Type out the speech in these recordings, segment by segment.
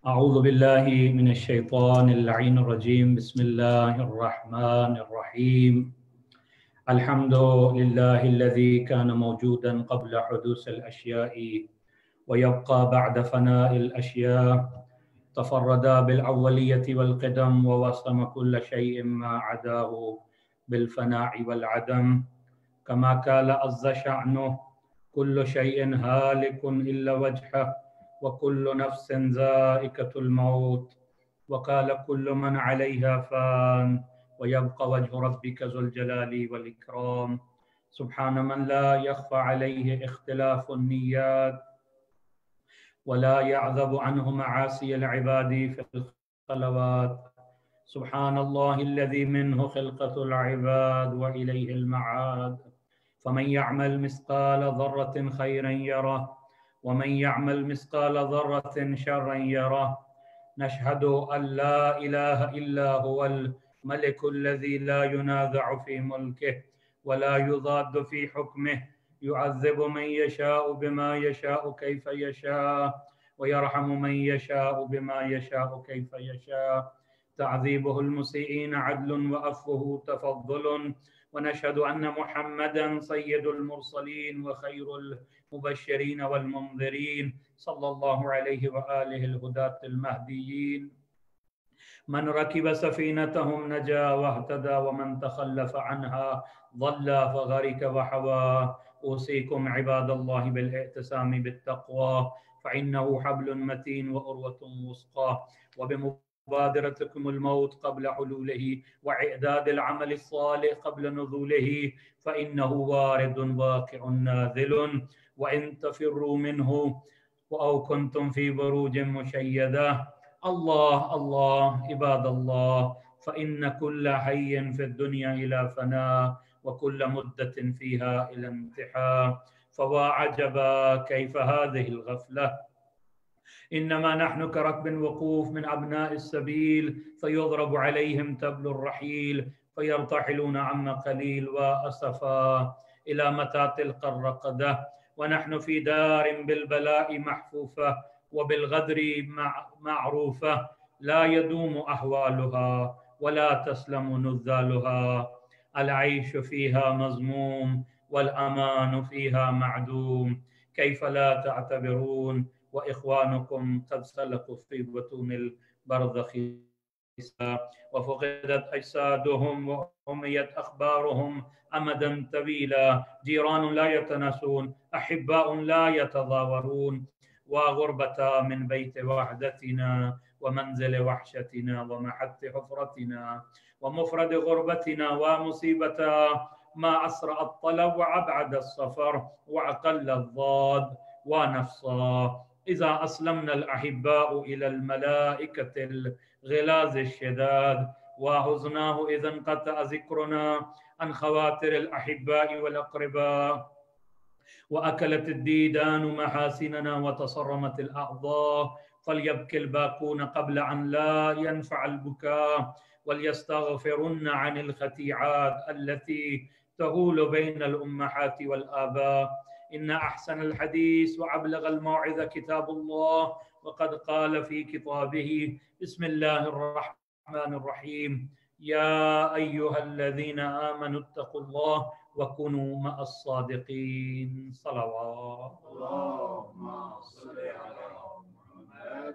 أعوذ بالله من الشيطان اللعين الرجيم بسم الله الرحمن الرحيم الحمد لله الذي كان موجودا قبل حدوث الأشياء ويبقى بعد فناء الأشياء تفرد بالأولية والقدم ووصم كل شيء ما عداه بالفناء والعدم كما قال عز شأنه كل شيء هالك إلا وجهه وكل نفس ذائقة الموت وقال كل من عليها فان ويبقى وجه ربك ذو الجلال والإكرام سبحان من لا يخفى عليه اختلاف النيات ولا يعذب عنه معاصي العباد في الخلوات سبحان الله الذي منه خلقة العباد وإليه المعاد فمن يعمل مثقال ذرة خيرا يره ومن يعمل مثقال ذرة شرا يره نشهد أن لا إله إلا هو الملك الذي لا ينازع في ملكه ولا يضاد في حكمه يعذب من يشاء بما يشاء كيف يشاء ويرحم من يشاء بما يشاء كيف يشاء تعذيبه المسيئين عدل وعفوه تفضل ونشهد أن محمدا سيد المرسلين وخير المبشرين والمنذرين صلى الله عليه وآله الهداة المهديين من ركب سفينتهم نجا واهتدى ومن تخلف عنها ضل فغرق وحوى أوصيكم عباد الله بالاعتصام بالتقوى فإنه حبل متين وأروة وثقى وبمبادرتكم الموت قبل حلوله وإعداد العمل الصالح قبل نزوله فإنه وارد واقع نازل وإن تفروا منه أو كنتم في بروج مشيدة الله الله عباد الله فإن كل حي في الدنيا إلى فناء وكل مدة فيها إلى انتهاء فوا عجبا كيف هذه الغفلة إنما نحن كركب وقوف من أبناء السبيل فيضرب عليهم تبل الرحيل فيرتحلون عما قليل وأسفا إلى متى تلقى الرقدة ونحن في دار بالبلاء محفوفة وبالغدر معروفة لا يدوم أحوالها ولا تسلم نزالها العيش فيها مذموم والأمان فيها معدوم كيف لا تعتبرون وإخوانكم قد سلكوا في بطون البرزخ وفقدت أجسادهم وأميت أخبارهم أمدا طويلا جيران لا يتناسون أحباء لا يتضاورون وغربتا من بيت وحدتنا ومنزل وحشتنا ومحط حفرتنا ومفرد غربتنا ومصيبتا ما أسرع الطلب وأبعد السفر وأقل الضاد ونفصا إذا أسلمنا الأحباء إلى الملائكة الغلاظ الشداد وحزناه إذا انقطع ذكرنا عن خواتر الأحباء والأقرباء وأكلت الديدان محاسننا وتصرمت الأعضاء فليبكي الباكون قبل أن لا ينفع البكاء وليستغفرن عن الخطيئات التي تهول بين الأمهات والآباء إن أحسن الحديث وأبلغ الموعظة كتاب الله وقد قال في كتابه بسم الله الرحمن الرحيم يا أيها الذين آمنوا اتقوا الله وكونوا مع الصادقين صلوات اللهم صل على محمد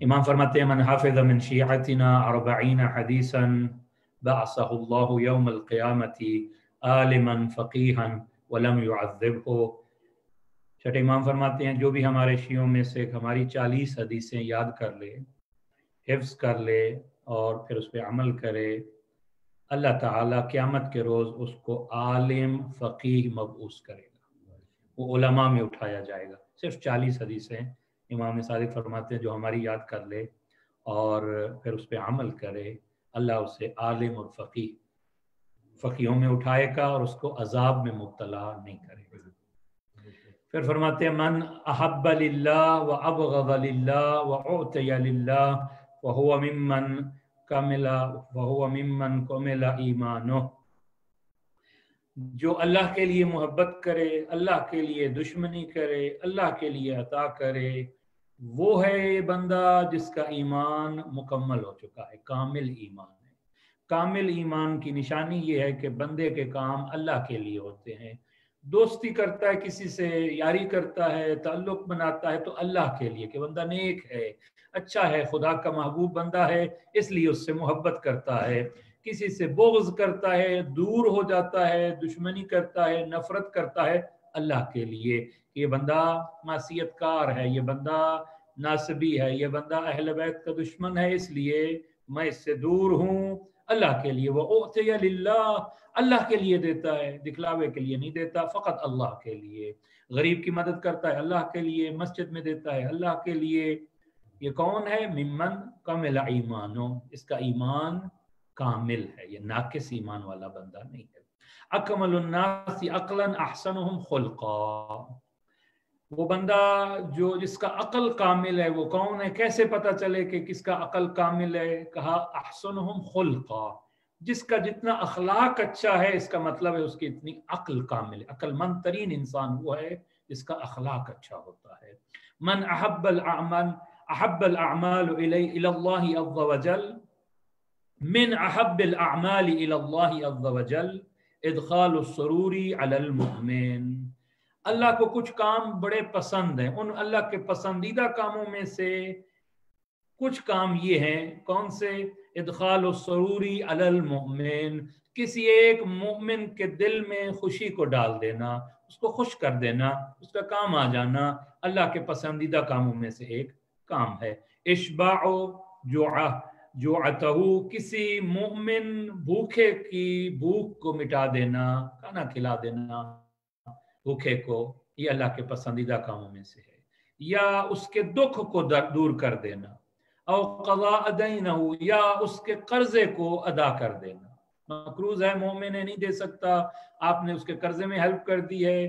امام فرماتے ہیں من حافظ من شیعتنا 40 حدیثا بعثہ اللہ یوم القیامت عالما فقیہا ولم يعذبہ. چھٹے امام فرماتے ہیں جو بھی ہمارے شیعوں میں سے ہماری 40 حدیثیں یاد کر لے، حفظ کر لے اور پھر اس پہ عمل کرے، اللہ تعالیٰ قیامت کے روز اس کو عالم فقیہ مبعوث کرے گا، وہ علماء میں اٹھایا جائے گا. صرف 40 حدیثیں امام صادق فرماتے ہیں جو ہماری یاد کر لے اور پھر اس پہ عمل کرے، اللہ اسے عالم اور فقیہوں میں اٹھائے گا اور اس کو عذاب میں مبتلا نہیں کرے گا. پھر فرماتے ہیں من احب للہ و ابغض للہ و اعطی للہ وهو ممن کمل ایمانہ. جو اللہ کے لیے محبت کرے، اللہ کے لیے دشمنی کرے، اللہ کے لیے عطا کرے، وہ ہے یہ بندہ جس کا ایمان مکمل ہو چکا ہے، کامل ایمان ہے. کامل ایمان کی نشانی یہ ہے کہ بندے کے کام اللہ کے لیے ہوتے ہیں. دوستی کرتا ہے کسی سے، یاری کرتا ہے، تعلق بناتا ہے تو اللہ کے لیے، کہ بندہ نیک ہے، اچھا ہے، خدا کا محبوب بندہ ہے، اس لیے اس سے محبت کرتا ہے. کسی سے بغض کرتا ہے، دور ہو جاتا ہے، دشمنی کرتا ہے، نفرت کرتا ہے اللہ کے لیے. یہ بندہ معصیت کار ہے، یہ بندہ ناصبی ہے، یہ بندہ اہل بیت کا دشمن ہے، اس لیے میں اس سے دور ہوں. اللہ کے لیے وہ اعطی للہ، اللہ کے لیے دیتا ہے، دکھلاوے کے لیے نہیں دیتا، فقط اللہ کے لیے. غریب کی مدد کرتا ہے اللہ کے لیے، مسجد میں دیتا ہے اللہ کے لیے. یہ کون ہے؟ ممن کمل ایمانو، اس کا ایمان کامل ہے، یہ ناقص ایمان والا بندہ نہیں ہے. اکمل الناس عقلا احسنهم خلقا، وہ بندہ جس کا عقل کامل ہے وہ کون ہے؟ کیسے پتہ چلے کہ کس کا عقل کامل ہے؟ کہا احسنهم خلقا، جس کا جتنا اخلاق اچھا ہے اس کا مطلب ہے اس کی اتنی عقل کامل ہے. عقل مند ترین انسان وہ ہے جس کا اخلاق اچھا ہوتا ہے. من احب الاعمال الى اللہ عز وجل، من احب الاعمال الى اللہ عز وجل ادخال السرور علی المؤمن. اللہ کو کچھ کام بڑے پسند ہیں، ان اللہ کے پسندیدہ کاموں میں سے کچھ کام یہ ہیں. کون سے؟ ادخال السرور علی المؤمن، کسی ایک مومن کے دل میں خوشی کو ڈال دینا، اس کو خوش کر دینا، اس کا کام آ جانا اللہ کے پسندیدہ کاموں میں سے ایک کام ہے. اشباع جوعتہ، کسی مومن بھوکے کی بھوک کو مٹا دینا، کھانا کھلا دینا بھوکے کو، یہ اللہ کے پسندیدہ کاموں میں سے ہے. یا اس کے دکھ کو دور کر دینا، او قضاء دینہ، یا اس کے قرضے کو ادا کر دینا. مقروض ہے، مومن ہے، نہیں دے سکتا، آپ نے اس کے قرضے میں ہیلپ کر دی ہے،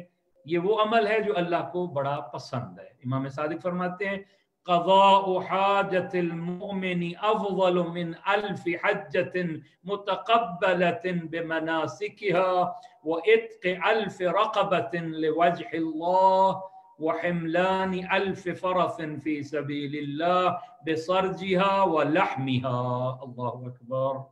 یہ وہ عمل ہے جو اللہ کو بڑا پسند ہے. امام صادق فرماتے ہیں قضاء حاجت المؤمن افضل من 1000 حجت متقبلت بمناسکها وعتق 1000 رقبت لوجه اللہ وحملان 1000 فرس في سبيل الله بصرجها ولحمها. اللہ اکبر.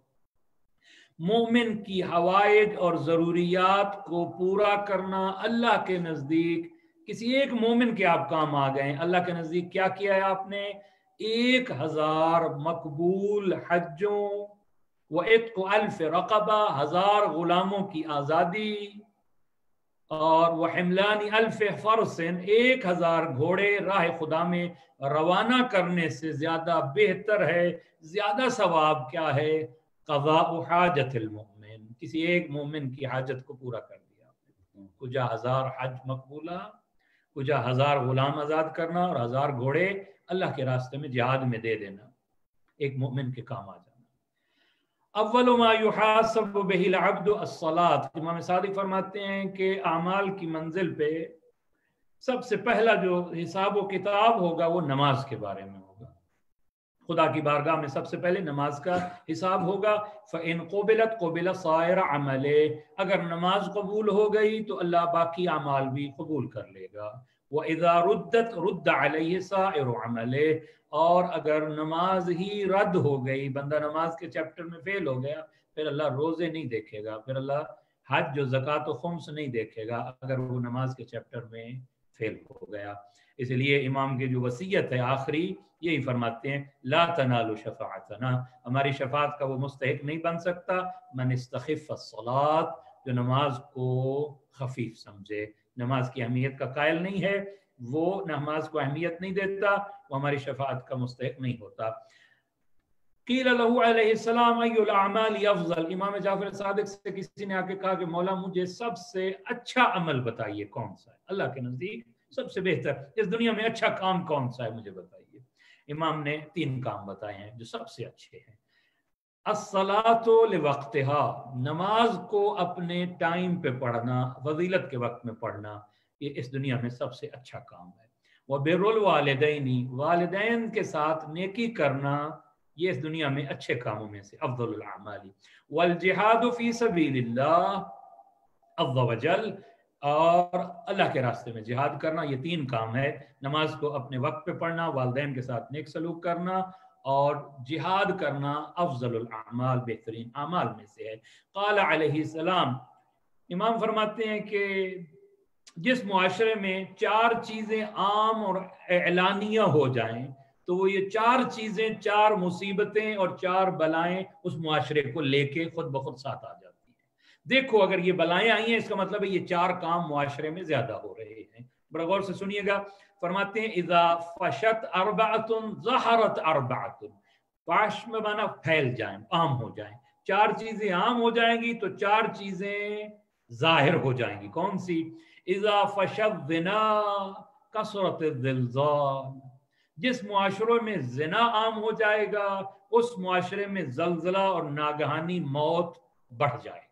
مومن کی حوائج اور ضروریات کو پورا کرنا اللہ کے نزدیک، کسی ایک مومن کے آپ کام آ گئے، اللہ کے نزدیک کیا کیا ہے آپ نے؟ 1000 مقبول حجوں، وعتق 1000 رقبہ، 1000 غلاموں کی آزادی، اور وحملان 1000 فرس، 1000 گھوڑے راہ خدا میں روانہ کرنے سے زیادہ بہتر ہے، زیادہ ثواب کیا ہے؟ قضاء حاجت المؤمن، کسی ایک مومن کی حاجت کو پورا کر دیا. کجا 1000 حج مقبولہ، کجا 1000 غلام آزاد کرنا اور 1000 گھوڑے اللہ کے راستے میں جہاد میں دے دینا، ایک مومن کے کام آ جانا. اول ما یحاسب به العبد الصلاۃ، امام صادق فرماتے ہیں کہ اعمال کی منزل پہ سب سے پہلا جو حساب و کتاب ہوگا وہ نماز کے بارے میں ہوگا. خدا کی بارگاہ میں سب سے پہلے نماز کا حساب ہوگا. فَإِن قُبِلَتْ قُبِلَ صَائِرَ عَمَلِهِ، اگر نماز قبول ہو گئی تو اللہ باقی اعمال بھی قبول کر لے گا. وَإِذَا رُدَّتْ رُدَّ عَلَيْهِ سَائِرُ عَمَلِهِ، اور اگر نماز ہی رد ہو گئی، بندہ نماز کے چیپٹر میں فیل ہو گیا، پھر اللہ روزے نہیں دیکھے گا، پھر اللہ حج و زکوٰۃ و خمس نہیں دیکھے گا اگر وہ نماز کے چیپٹر میں فیل ہو گیا. اس لیے امام کی جو وصیت ہے آخری یہی فرماتے ہیں لا تنالوا شفاعتنا، ہماری شفاعت کا وہ مستحق نہیں بن سکتا من استخف الصلاۃ، جو نماز کو خفیف سمجھے، نماز کی اہمیت کا قائل نہیں ہے، وہ نماز کو اہمیت نہیں دیتا، وہ ہماری شفاعت کا مستحق نہیں ہوتا۔ قیل لہ علیہ السلام ای الاعمال افضل، امام جعفر صادق سے کسی نے آ کے کہا کہ مولا مجھے سب سے اچھا عمل بتائیے کون سا ہے، اللہ کے نزدیک سب سے بہتر اس دنیا میں اچھا کام کون سا ہے مجھے بتائیے۔ امام نے 3 کام بتائے ہیں جو سب سے اچھے ہیں۔ الصلاۃ لوقتها، نماز کو اپنے ٹائم پہ پڑھنا، فضیلت کے وقت میں پڑھنا، یہ اس دنیا میں سب سے اچھا کام ہے۔ وبر الوالدین، والدین کے ساتھ نیکی کرنا، یہ اس دنیا میں اچھے کاموں میں سے افضل الاعمال۔ والجہاد فی سبیل اللہ عز وجل، اور اللہ کے راستے میں جہاد کرنا، یہ 3 کام ہے، نماز کو اپنے وقت پہ پڑھنا، والدین کے ساتھ نیک سلوک کرنا اور جہاد کرنا افضل الاعمال، بہترین اعمال میں سے ہے۔ قال علیہ السلام، امام فرماتے ہیں کہ جس معاشرے میں 4 چیزیں عام اور اعلانیہ ہو جائیں تو وہ یہ 4 چیزیں، 4 مصیبتیں اور 4 بلائیں اس معاشرے کو لے کے خود بخود ساتھ آ جاتی ہیں۔ دیکھو اگر یہ بلائیں آئی ہیں اس کا مطلب ہے یہ 4 کام معاشرے میں زیادہ ہو رہے ہیں۔ بڑا غور سے سنیے گا، فرماتے ہیں اذا فشت اربعۃ ظہرت اربعۃ، فاش میں مانا پھیل جائیں، عام ہو جائیں، 4 چیزیں عام ہو جائیں گی تو 4 چیزیں ظاہر ہو جائیں گی۔ کون سی؟ اذا فشت الزنا کثرت الزلزال، جس معاشرے میں زنا عام ہو جائے گا اس معاشرے میں زلزلہ اور ناگہانی موت بڑھ جائے گی۔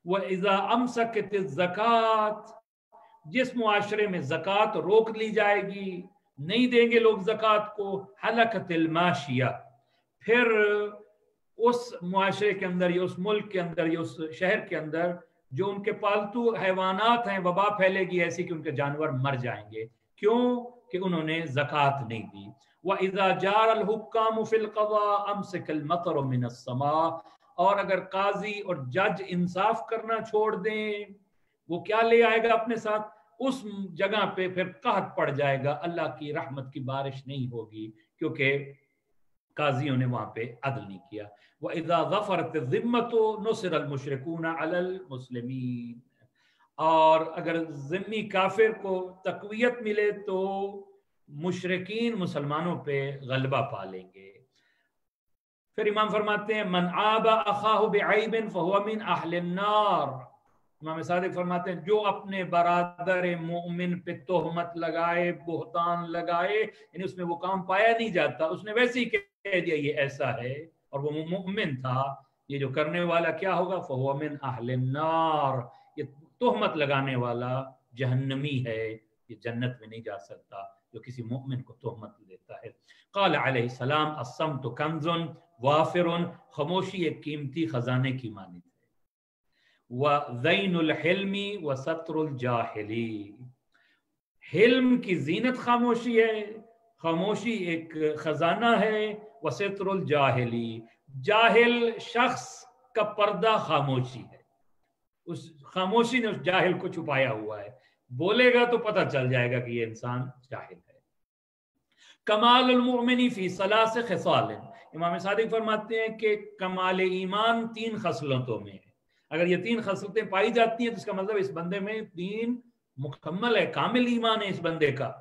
وَإِذَا أَمْسَكَتِ الزَّكَاةِ، جس معاشرے میں زکوٰۃ روک لی جائے گی، نہیں دیں گے لوگ زکوٰۃ کو، حلقت الماشیہ، پھر اس معاشرے کے اندر یا اس ملک کے اندر یا اس شہر کے اندر جو ان کے پالتو حیوانات ہیں وبا پھیلے گی ایسی کہ ان کے جانور مر جائیں گے، کیوں کہ انہوں نے زکوٰۃ نہیں دی۔ وَإِذَا جَارَ الْحُكَّامُ فِي الْقَضَاءِ أَمْسَكَ الْمَطَرُ مِنَ السَّمَاءِ، اور اگر قاضی اور جج انصاف کرنا چھوڑ دیں، وہ کیا لے آئے گا اپنے ساتھ؟ اس جگہ پہ پھر قحط پڑ جائے گا، اللہ کی رحمت کی بارش نہیں ہوگی کیونکہ قاضیوں نے وہاں پہ عدل نہیں کیا۔ وَإِذَا ظَفَرَتِ الذِّمَّةُ نُصِرَ الْمُشْرِكُونَ عَلَى الْمُسْلِمِينَ، اور اگر ذمی کافر کو تقویت ملے تو مشرکین مسلمانوں پہ غلبہ پا لیں گے۔ پھر امام فرماتے ہیں من عاب اخاہ بعیب فہو من اہل النار، امام صادق فرماتے ہیں جو اپنے برادر مومن پہ تہمت لگائے، بہتان لگائے، یعنی اس میں وہ کام پایا نہیں جاتا، اس نے ویسے ہی کہہ دیا یہ ایسا ہے اور وہ مومن تھا، یہ جو کرنے والا کیا ہوگا؟ فہو من اہل النار، یہ تہمت لگانے والا جہنمی ہے، یہ جنت میں نہیں جا سکتا جو کسی مومن کو تہمت دیتا ہے۔ قال علیہ السلام الصمت کنز وافر، خاموشی ایک قیمتی خزانے کی مانند ہے۔ وَذَيْنُ الْحِلْمِ وَسَطْرُ الْجَاهِلِ، حلم کی زینت خاموشی ہے، خاموشی ایک خزانہ ہے۔ وَسَطْرُ الْجَاهِلِ، جاہل شخص کا پردہ خاموشی ہے، اس خاموشی نے اس جاہل کو چھپایا ہوا ہے، بولے گا تو پتہ چل جائے گا کہ یہ انسان جاہل ہے۔ کمال المؤمن فی ثلاث خصال، امام صادق فرماتے ہیں کہ کمال ایمان 3 خصلتوں میں ہے، اگر یہ 3 خصلتیں پائی جاتی ہیں تو اس کا مطلب اس بندے میں دین مکمل ہے، کامل ایمان ہے اس بندے کا۔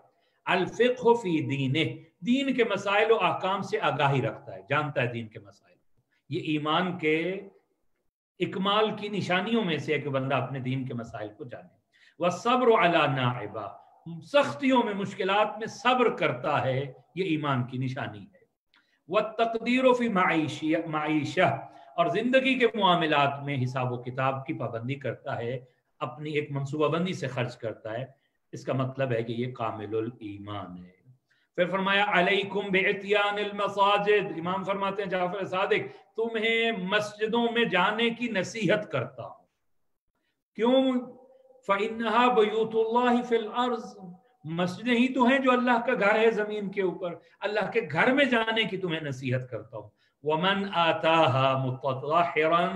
الفقہ فی دینہ، دین کے مسائل و احکام سے آگاہی رکھتا ہے، جانتا ہے دین کے مسائل، یہ ایمان کے اکمال کی نشانیوں میں سے ہے کہ بندہ اپنے دین کے مسائل کو جانے۔ والصبر علی ناعبہ، سختیوں میں مشکلات میں صبر کرتا ہے، یہ ایمان کی نشانی ہے۔ والتقدیر فی معیشہ، اور زندگی کے معاملات میں حساب و کتاب کی پابندی کرتا ہے، اپنی ایک منصوبہ بندی سے خرچ کرتا ہے، اس کا مطلب ہے کہ یہ کامل الایمان ہے۔ پھر فرمایا علیکم بعتیان المساجد، امام فرماتے ہیں جعفر صادق تمہیں مسجدوں میں جانے کی نصیحت کرتا ہوں، کیوں؟ فَإِنَّهَا بَيُوتُ اللَّهِ فِي الْأَرْضِ، مسجدیں ہی تو ہیں جو اللہ کا گھر ہے زمین کے اوپر، اللہ کے گھر میں جانے کی تمہیں نصیحت کرتا ہوں۔ وَمَنْ آتَاهَا مُتَطَهِّرًا،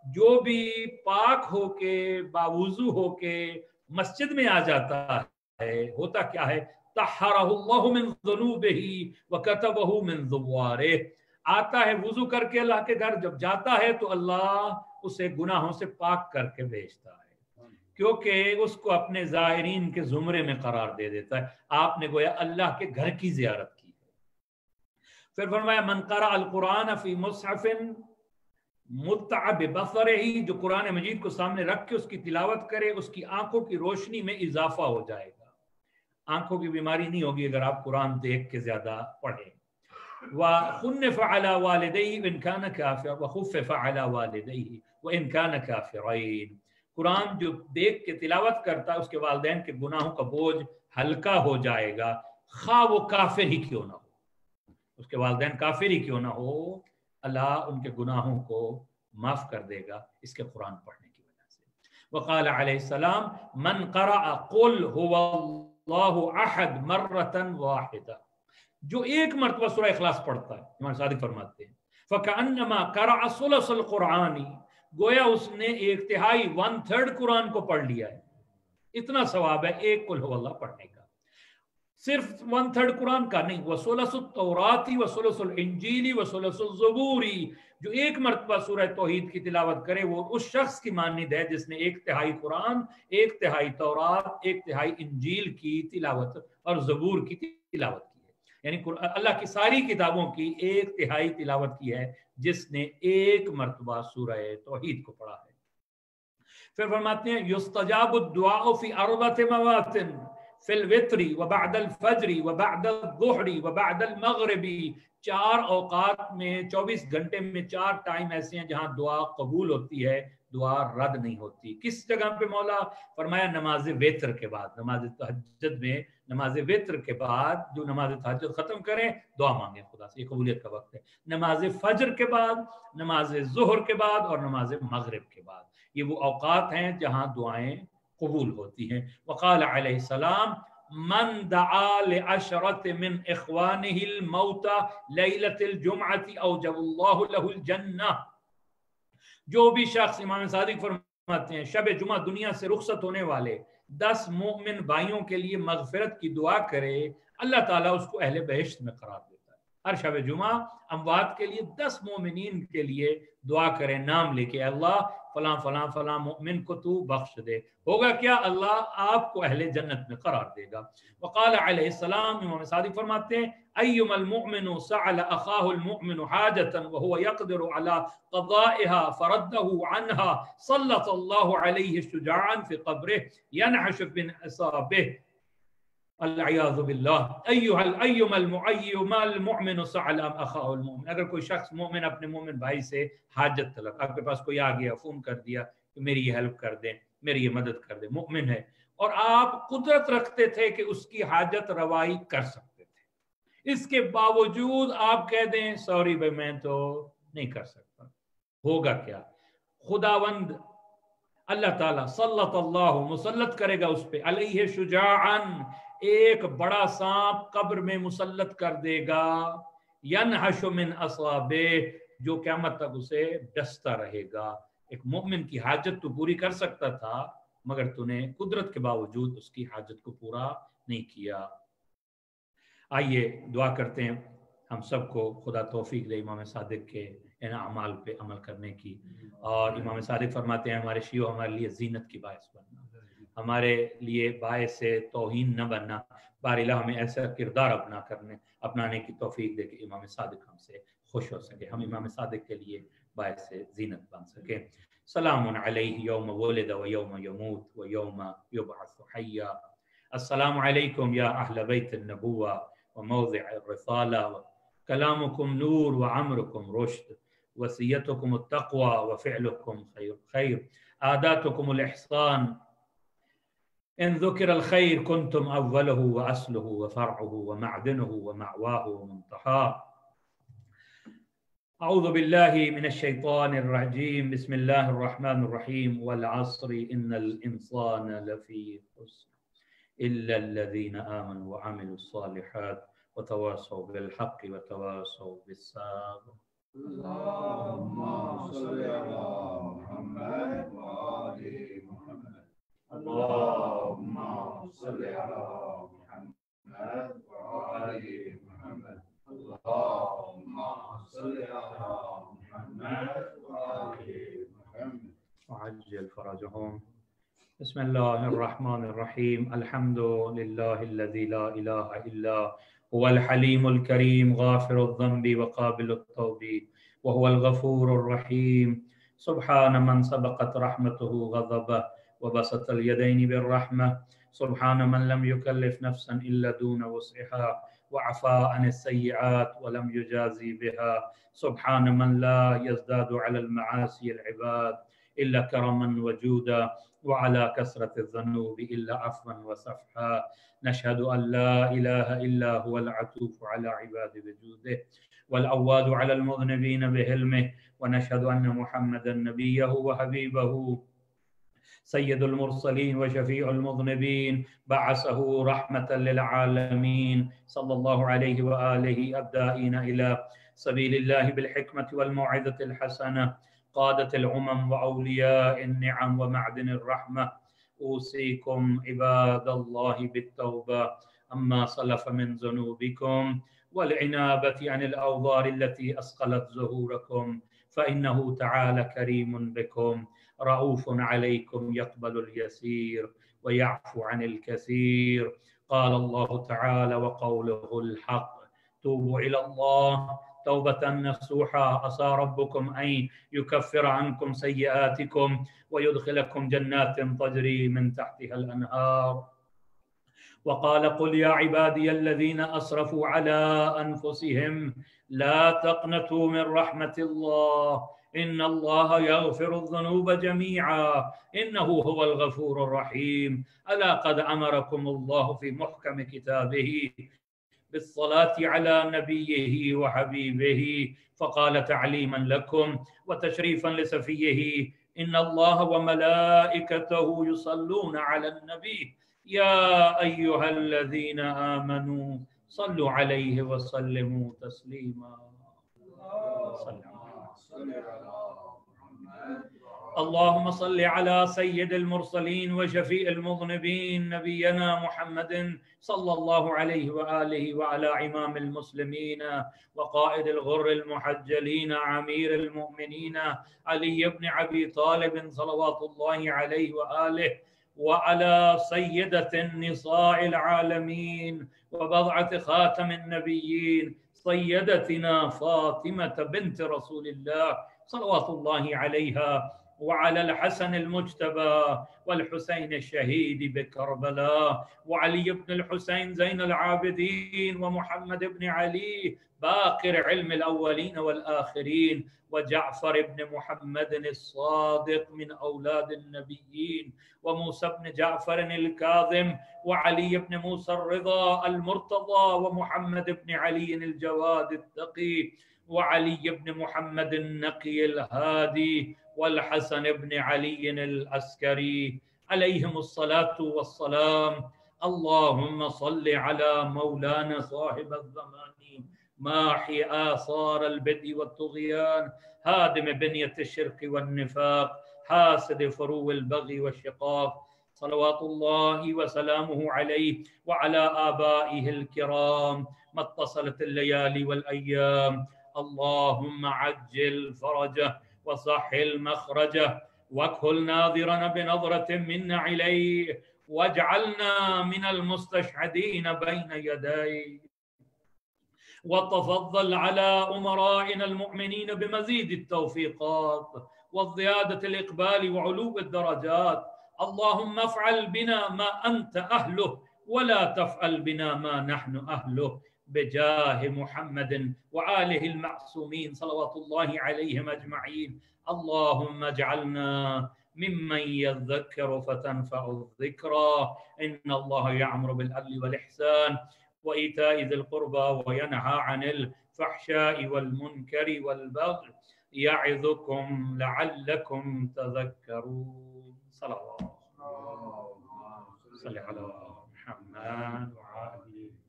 جو بھی پاک ہو کے باوضو ہو کے مسجد میں آ جاتا ہے، ہوتا کیا ہے؟ طہرہ اللہ من ذنوبہ وکتبہ من زوارہ، آتا ہے وضو کر کے اللہ کے گھر، جب جاتا ہے تو اللہ اسے گناہوں سے پاک کر کے بھیجتا ہے، کیونکہ اس کو اپنے زائرین کے زمرے میں قرار دے دیتا ہے۔ آپ نے گویا اللہ کے گھر کی زیارت کی ہے۔ پھر فرمایا من قرأ القرآن فی مصحف متع ببصرہ، جو قرآن مجید کو سامنے رکھ کے اس کی تلاوت کرے، اس کی آنکھوں کی روشنی میں اضافہ ہو جائے گا، آنکھوں کی بیماری نہیں ہوگی اگر آپ قرآن دیکھ کے زیادہ پڑھیں۔ وَخُنِّفَ عَلَى وَالِدَيْهِ وَإِنْ كَانَ كَافِرًا وَخُفِّفَ عَلَى وَالِدَيْهِ وَإِنْ كَانَ كَافِرَيْنِ، قرآن جو دیکھ کے تلاوت کرتا ہے اس کے والدین کے گناہوں کا بوجھ ہلکا ہو جائے گا، خواہ وہ کافر ہی کیوں نہ ہو، اس کے والدین کافر ہی کیوں نہ ہو، اللہ ان کے گناہوں کو معاف کر دے گا اس کے قرآن پڑھنے کی وجہ سے۔ وقال علیہ السلام من قرأ قل هو اللہ احد مرۃ واحدہ، جو ایک مرتبہ سورہ اخلاص پڑھتا ہے، امام صادق فرماتے ہیں فکأنما قرأ ثلث القرآن، گویا اس نے 1/3 1/3 قرآن کو پڑھ لیا ہے، اتنا ثواب ہے ایک قل هو اللہ پڑھنے کا، صرف 1/3 قرآن کا نہیں، وَثُلُثُ التوراتی وَثُلُثُ الانجیلی وَثُلُثُ الزبوری، جو ایک مرتبہ سورہ توحید کی تلاوت کرے وہ اس شخص کی مانند ہے جس نے 1/3 قرآن، 1/3 تورات، 1/3 انجیل کی تلاوت اور زبور کی تلاوت کی ہے، یعنی اللہ کی ساری کتابوں کی 1/3 تلاوت کی ہے جس نے ایک مرتبہ سورہ توحید کو پڑھا ہے۔ پھر فرماتے ہیں یستجاب الدعاء فی 4 مواطن فی الوتر وبعد الفجر وبعد الظہر وبعد المغرب، 4 اوقات میں 24 گھنٹے میں 4 ٹائم ایسے ہیں جہاں دعا قبول ہوتی ہے، دعا رد نہیں ہوتی۔ کس جگہ پہ مولا؟ فرمایا نماز وتر کے بعد، نماز تہجد میں، نماز وتر کے بعد جو نماز تہجد ختم کریں دعا مانگیں خدا سے، یہ قبولیت کا وقت ہے۔ نماز فجر کے بعد، نماز ظہر کے بعد اور نماز مغرب کے بعد، یہ وہ اوقات ہیں جہاں دعائیں قبول ہوتی ہیں۔ وقال علیہ السلام من دعا لعشرة من اخوانه الموتى لیلۃ الجمعۃ اوجب اللہ له الجنہ، جو بھی شخص، امام صادق فرماتے ہیں شب جمعہ دنیا سے رخصت ہونے والے 10 مومن بھائیوں کے لیے مغفرت کی دعا کرے، اللہ تعالیٰ اس کو اہل بہشت میں قرار دیتا ہے۔ ہر شب جمعہ اموات کے لیے 10 مومنین کے لیے دعا کریں، نام لے کے اللہ فلاں فلاں فلاں مومن کو تو بخش دے، ہوگا کیا؟ اللہ آپ کو اہل جنت میں قرار دے گا۔ وقال علیہ السلام، امام صادق فرماتے ہیں ایما المؤمن سأل اخاہ المؤمن حاجتا وهو يقدر على قضائها فرده عنها سلط الله عليه شجاعا في قبره ينحش من اصابه العیاذ باللہ۔ ایما المؤمن سأل اخاہ المؤمن، اگر کوئی شخص مومن اپنے مومن بھائی سے حاجت طلب، آپ کے پاس کوئی آ گیا فون کر دیا کہ میری یہ ہیلپ کر دیں، میری یہ مدد کر دیں، مومن ہے اور آپ قدرت رکھتے تھے کہ اس کی حاجت روائی کر سکتے تھے، اس کے باوجود آپ کہہ دیں سوری بھائی میں تو نہیں کر سکتا، ہوگا کیا؟ خداوند اللہ تعالیٰ صلت اللہ مسلط کرے گا اس پہ، علیہ شجاعا، ایک بڑا سانپ قبر میں مسلط کر دے گا، ینحش من اصابہ، جو قیامت تک اسے ڈستا رہے گا۔ ایک مومن کی حاجت تو پوری کر سکتا تھا مگر تو نے قدرت کے باوجود اس کی حاجت کو پورا نہیں کیا۔ آئیے دعا کرتے ہیں ہم سب کو خدا توفیق دے امام صادق کے ان اعمال پہ عمل کرنے کی، اور امام صادق فرماتے ہیں ہمارے شیعہ ہمارے لیے زینت کی باعث بننا، ہمارے لیے باعث توہین نہ بننا، بار الہ ہمیں ایسا کردار اپنانے کی توفیق دے کہ امام صادق ہم سے خوش ہو سکے، ہم امام صادق کے لیے باعث زینت بن سکیں۔ سلام علیہ یوم ولد و یوم یموت و یوم یبعث حیا۔ السلام علیکم یا اہل بیت النبوہ و موضع الرسالہ، کلامکم نور و عمرکم رشد، وصیتکم التقوى وفعلکم خیر، عاداتکم الاحسان، ان ذکر الخیر کنتم اوله واصله وفرعه ومعدنه ومعواه ومنتهاه۔ اعوذ باللہ من الشیطان الرجیم، بسم اللہ الرحمن الرحیم، والعصر ان الانسان لفی خسر الا الذین آمنوا وعملوا الصالحات وتواصوا بالحق وتواصوا بالصبر۔ اللهم صل على محمد وآل محمد، اللهم صل على وعجل فرجهم. بسم الله الرحمن الرحيم. الحمد لله الذي لا إله إلا هو الحليم الكريم غافر الذنب وقابل التوب وهو الغفور الرحيم. سبحان من سبقت رحمته غضبه وبسط اليدين بالرحمة. سبحان من لم يكلف نفسا إلا دون وسعها وعفى عن السيئات ولم يجازي بها. سبحان من لا يزداد على المعاصي العباد إلا كرما وجودا وعلى كثرة الذنوب إلا عفوا وصفحا. نشهد أن لا إله إلا هو العطوف على عباده بجوده والعواد على المذنبين بحلمه. ونشهد أن محمدا نبيه وحبيبه سيد المرسلين وشفيع المذنبين بعثه رحمة للعالمين صلى الله عليه وآله الداعين إلى سبيل الله بالحكمة والموعظة الحسنة قادة الأمم وأولياء النعم ومعدن الرحمة. أوصيكم عباد الله بالتوبة أما سلف من ذنوبكم والعنابة عن الأوضار التي أثقلت ظهوركم فإنه تعالى كريم بكم رؤوف عليكم يقبل اليسير ويعفو عن الكثير. قال الله تعالى وقوله الحق توبوا إلى الله توبة نصوحا عسى ربكم أن يكفر عنكم سيئاتكم ويدخلكم جنات تجري من تحتها الأنهار. وقال قل يا عبادي الذين أسرفوا على أنفسهم لا تقنطوا من رحمة الله إن الله يغفر الذنوب جميعا إنه هو الغفور الرحيم. ألا قد أمركم الله في محكم كتابه بالصلاة على نبيه وحبيبه فقال تعليما لكم وتشريفا لسفيه إن الله وملائكته يصلون على النبي يا أيها الذين آمنوا صلوا عليه وسلموا تسليما. اللهم صل على سيد المرسلين وشفيع المذنبين نبينا محمد صلى الله عليه وآله وعلى إمام المسلمين وقائد الغر المحجلين أمير المؤمنين علي بن أبي طالب صلوات الله عليه وآله وعلى سيدة النساء العالمين وبضعة خاتم النبيين سيدتنا فاطمة بنت رسول الله صلوات الله عليها وعلى الحسن المجتبى والحسين الشهيد بكربلاء وعلي بن الحسين زين العابدين ومحمد بن علي باقر علم الأولين والآخرين وجعفر بن محمد الصادق من أولاد النبيين وموسى بن جعفر الكاظم وعلي بن موسى الرضا المرتضى ومحمد بن علي الجواد التقي وعلي بن محمد النقي الهادي والحسن بن علي العسكري عليهم الصلاة والسلام. اللهم صل على مولانا صاحب الزمان ماحي آثار البدء والطغيان هادم بنية الشرك والنفاق حاسد فرو البغي والشقاق صلوات الله وسلامه عليه وعلى آبائه الكرام ما اتصلت الليالي والأيام. اللهم عجل فرجه وصحل مخرجه واكهل ناظرنا بنظرة منا عليه واجعلنا من المستشهدين بين يديه وتفضل على أمرائنا المؤمنين بمزيد التوفيقات والزيادة الإقبال وعلو الدرجات. اللهم افعل بنا ما أنت أهله ولا تفعل بنا ما نحن أهله بجاه محمد وآله المعصومين صلوات الله عليهم أجمعين. اللهم اجعلنا ممن يذكر فتنفع الذكرى إن الله يأمر بالعدل والإحسان وإيتاء ذي القربى وينهى عن الفحشاء والمنكر والبغي يعظكم لعلكم تذكرون. صلوات صل على محمد وعلى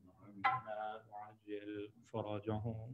محمد وعجل فرجهم.